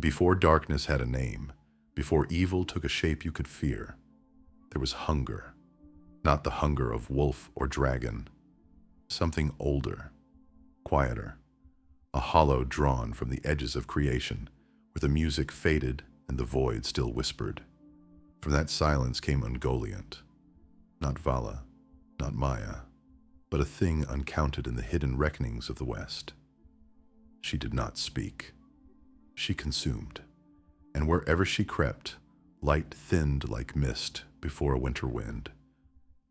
Before darkness had a name, before evil took a shape you could fear, there was hunger. Not the hunger of wolf or dragon. Something older, quieter. A hollow drawn from the edges of creation, where the music faded and the void still whispered. From that silence came Ungoliant. Not Vala, not Maya, but a thing uncounted in the hidden reckonings of the West. She did not speak. She consumed. And wherever she crept, light thinned like mist before a winter wind.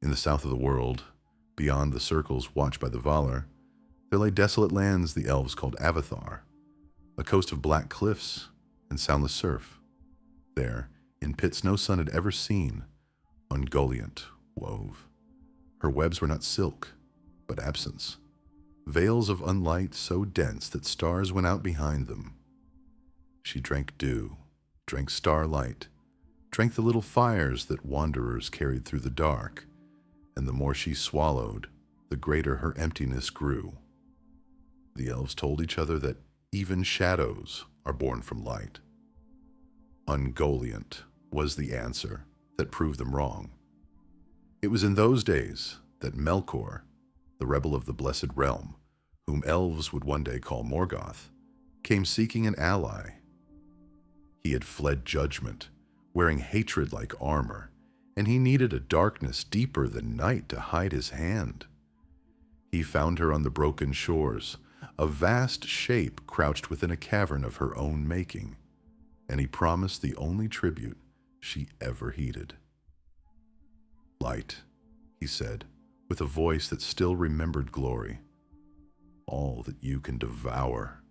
In the south of the world, beyond the circles watched by the Valar, there lay desolate lands the elves called Avathar, a coast of black cliffs and soundless surf. There, in pits no sun had ever seen, Ungoliant wove. Her webs were not silk, but absence. Veils of unlight so dense that stars went out behind them. She drank dew, drank starlight, drank the little fires that wanderers carried through the dark, and the more she swallowed, the greater her emptiness grew. The elves told each other that even shadows are born from light. Ungoliant was the answer that proved them wrong. It was in those days that Melkor, the rebel of the Blessed Realm, whom elves would one day call Morgoth, came seeking an ally. He had fled judgment, wearing hatred like armor, and he needed a darkness deeper than night to hide his hand. He found her on the broken shores, a vast shape crouched within a cavern of her own making, and he promised the only tribute she ever heeded. "Light," he said, with a voice that still remembered glory. "All that you can devour."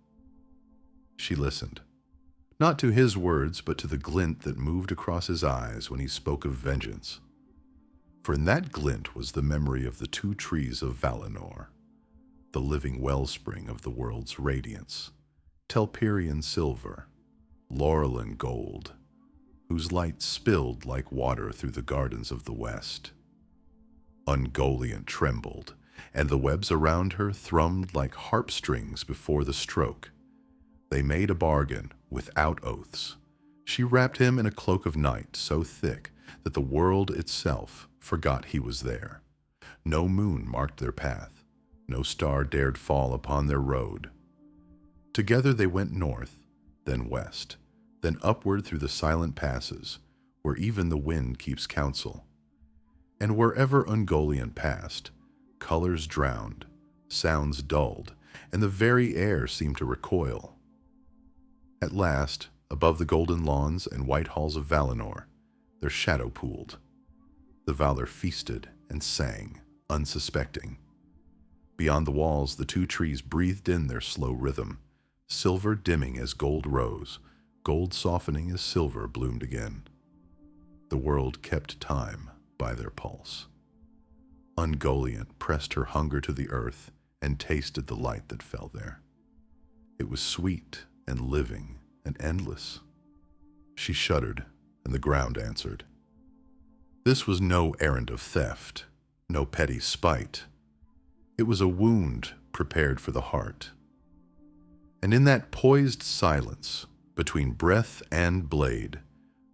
She listened, not to his words, but to the glint that moved across his eyes when he spoke of vengeance. For in that glint was the memory of the Two Trees of Valinor, the living wellspring of the world's radiance, Telperian silver, Laurelin gold, whose light spilled like water through the gardens of the West. Ungoliant trembled, and the webs around her thrummed like harp strings before the stroke. They made a bargain without oaths. She wrapped him in a cloak of night so thick that the world itself forgot he was there. No moon marked their path. No star dared fall upon their road. Together they went north, then west, then upward through the silent passes, where even the wind keeps counsel. And wherever Ungoliant passed, colors drowned, sounds dulled, and the very air seemed to recoil. At last, above the golden lawns and white halls of Valinor, their shadow pooled. The Valar feasted and sang, unsuspecting. Beyond the walls, the two trees breathed in their slow rhythm, silver dimming as gold rose, gold softening as silver bloomed again. The world kept time by their pulse. Ungoliant pressed her hunger to the earth and tasted the light that fell there. It was sweet and living and endless. She shuddered, and the ground answered. This was no errand of theft, no petty spite. It was a wound prepared for the heart. And in that poised silence, between breath and blade,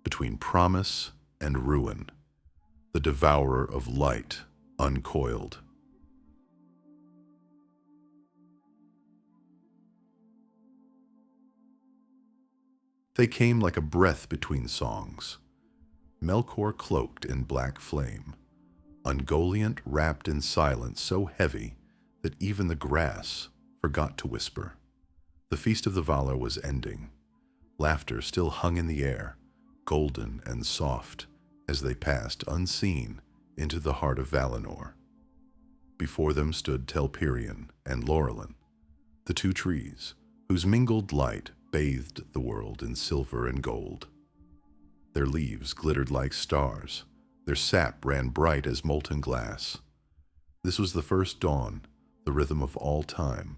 between promise and ruin, the Devourer of Light uncoiled. They came like a breath between songs. Melkor cloaked in black flame, Ungoliant wrapped in silence so heavy that even the grass forgot to whisper. The feast of the Valar was ending. Laughter still hung in the air, golden and soft, as they passed unseen into the heart of Valinor. Before them stood Telperion and Laurelin, the two trees, whose mingled light bathed the world in silver and gold. Their leaves glittered like stars. Their sap ran bright as molten glass. This was the first dawn, the rhythm of all time,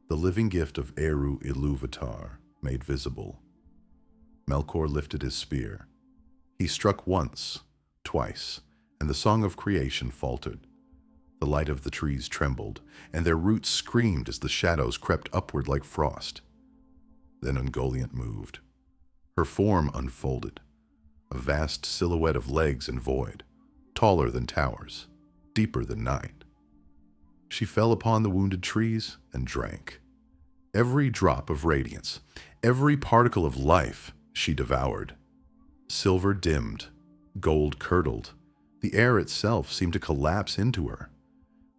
the living gift of Eru Ilúvatar made visible. Melkor lifted his spear. He struck once, twice, and the song of creation faltered. The light of the trees trembled, and their roots screamed as the shadows crept upward like frost. Then Ungoliant moved. Her form unfolded, a vast silhouette of legs and void, taller than towers, deeper than night. She fell upon the wounded trees and drank. Every drop of radiance, every particle of life she devoured. Silver dimmed, gold curdled. The air itself seemed to collapse into her.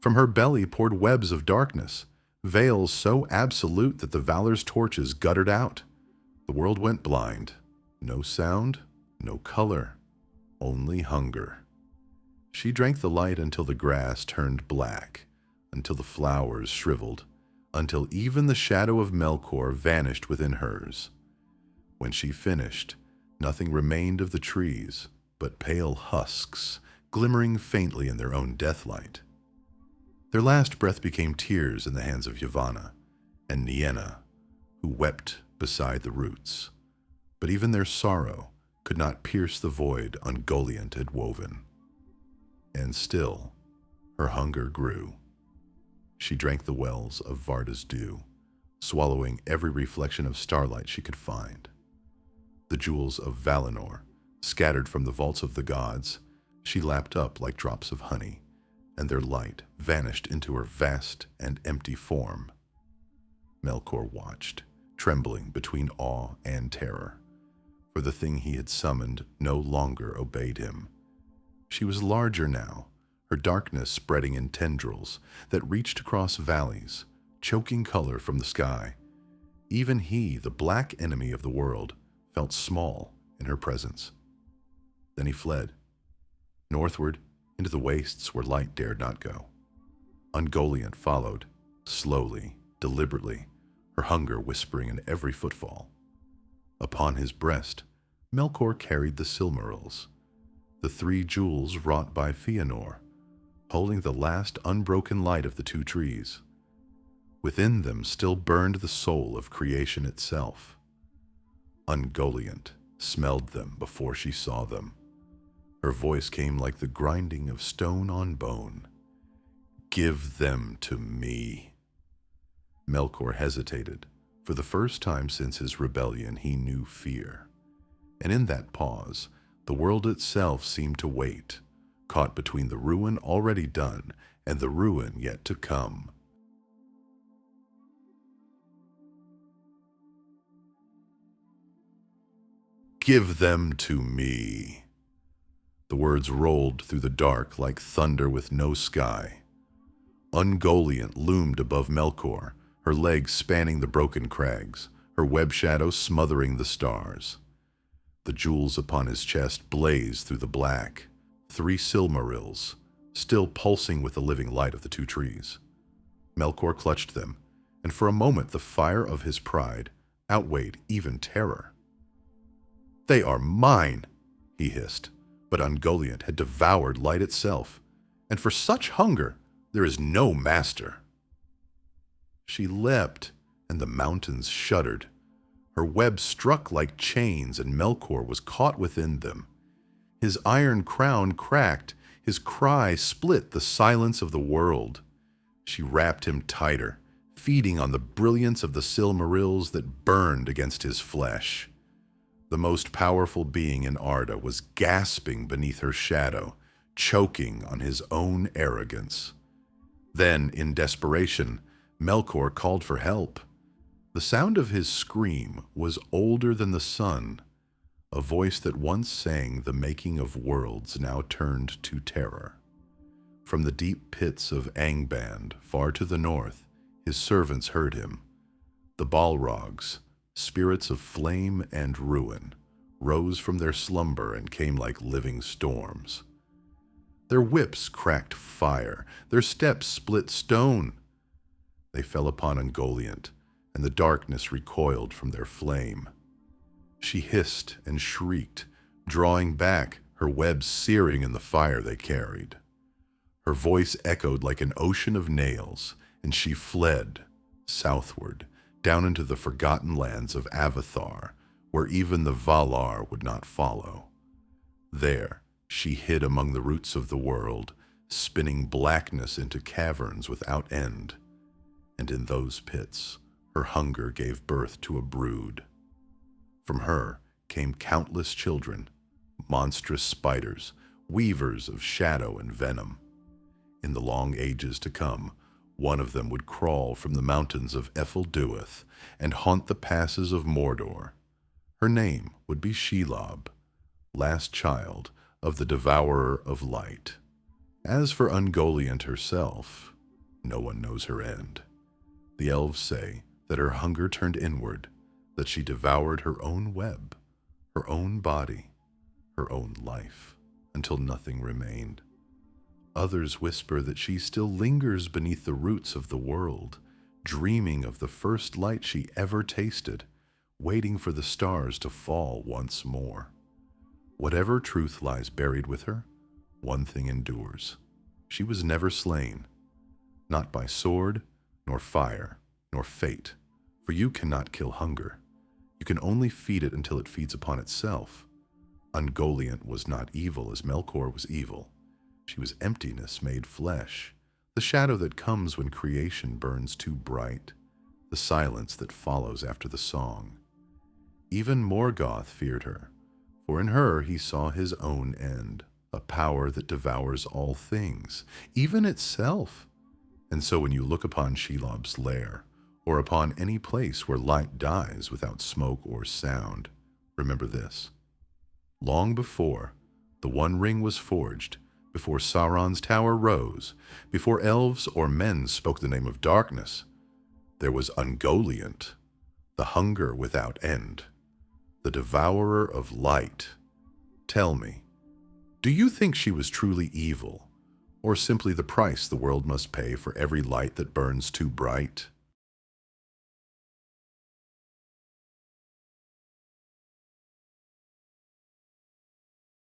From her belly poured webs of darkness, veils so absolute that the Valor's torches guttered out. The world went blind. No sound, no color, only hunger. She drank the light until the grass turned black, until the flowers shriveled, until even the shadow of Melkor vanished within hers. When she finished, nothing remained of the trees but pale husks, glimmering faintly in their own deathlight. Their last breath became tears in the hands of Yavanna and Nienna, who wept beside the roots. But even their sorrow could not pierce the void Ungoliant had woven. And still, her hunger grew. She drank the wells of Varda's dew, swallowing every reflection of starlight she could find. The jewels of Valinor, scattered from the vaults of the gods, she lapped up like drops of honey, and their light vanished into her vast and empty form. Melkor watched, trembling between awe and terror, for the thing he had summoned no longer obeyed him. She was larger now, her darkness spreading in tendrils that reached across valleys, choking color from the sky. Even he, the black enemy of the world, felt small in her presence. Then he fled, northward into the wastes where light dared not go. Ungoliant followed, slowly, deliberately, her hunger whispering in every footfall. Upon his breast, Melkor carried the Silmarils, the 3 jewels wrought by Fëanor, holding the last unbroken light of the 2 trees. Within them still burned the soul of creation itself. Ungoliant smelled them before she saw them. Her voice came like the grinding of stone on bone. "Give them to me." Melkor hesitated. For the first time since his rebellion, he knew fear. And in that pause, the world itself seemed to wait, caught between the ruin already done and the ruin yet to come. "Give them to me." The words rolled through the dark like thunder with no sky. Ungoliant loomed above Melkor, her legs spanning the broken crags, her web shadow smothering the stars. The jewels upon his chest blazed through the black, 3 Silmarils, still pulsing with the living light of the 2 trees. Melkor clutched them, and for a moment the fire of his pride outweighed even terror. "They are mine," he hissed, but Ungoliant had devoured light itself, and for such hunger there is no master. She leapt, and the mountains shuddered. Her webs struck like chains, and Melkor was caught within them. His iron crown cracked, his cry split the silence of the world. She wrapped him tighter, feeding on the brilliance of the Silmarils that burned against his flesh. The most powerful being in Arda was gasping beneath her shadow, choking on his own arrogance. Then, in desperation, Melkor called for help. The sound of his scream was older than the sun. A voice that once sang the making of worlds now turned to terror. From the deep pits of Angband, far to the north, his servants heard him. The Balrogs, spirits of flame and ruin, rose from their slumber and came like living storms. Their whips cracked fire, their steps split stone. They fell upon Ungoliant, and the darkness recoiled from their flame. She hissed and shrieked, drawing back, her webs searing in the fire they carried. Her voice echoed like an ocean of nails, and she fled, southward, down into the forgotten lands of Avathar, where even the Valar would not follow. There, she hid among the roots of the world, spinning blackness into caverns without end. And in those pits, her hunger gave birth to a brood. From her came countless children, monstrous spiders, weavers of shadow and venom. In the long ages to come, one of them would crawl from the mountains of Efelduath and haunt the passes of Mordor. Her name would be Shelob, last child of the Devourer of Light. As for Ungoliant herself, no one knows her end. The elves say that her hunger turned inward, that she devoured her own web, her own body, her own life, until nothing remained. Others whisper that she still lingers beneath the roots of the world, dreaming of the first light she ever tasted, waiting for the stars to fall once more. Whatever truth lies buried with her, one thing endures. She was never slain, not by sword, nor fire, nor fate, for you cannot kill hunger. You can only feed it until it feeds upon itself. Ungoliant was not evil as Melkor was evil. She was emptiness made flesh, the shadow that comes when creation burns too bright, the silence that follows after the song. Even Morgoth feared her, for in her he saw his own end, a power that devours all things, even itself. And so when you look upon Shelob's lair, or upon any place where light dies without smoke or sound, remember this. Long before the One Ring was forged, before Sauron's tower rose, before elves or men spoke the name of darkness, there was Ungoliant, the hunger without end, the devourer of light. Tell me, do you think she was truly evil, or simply the price the world must pay for every light that burns too bright?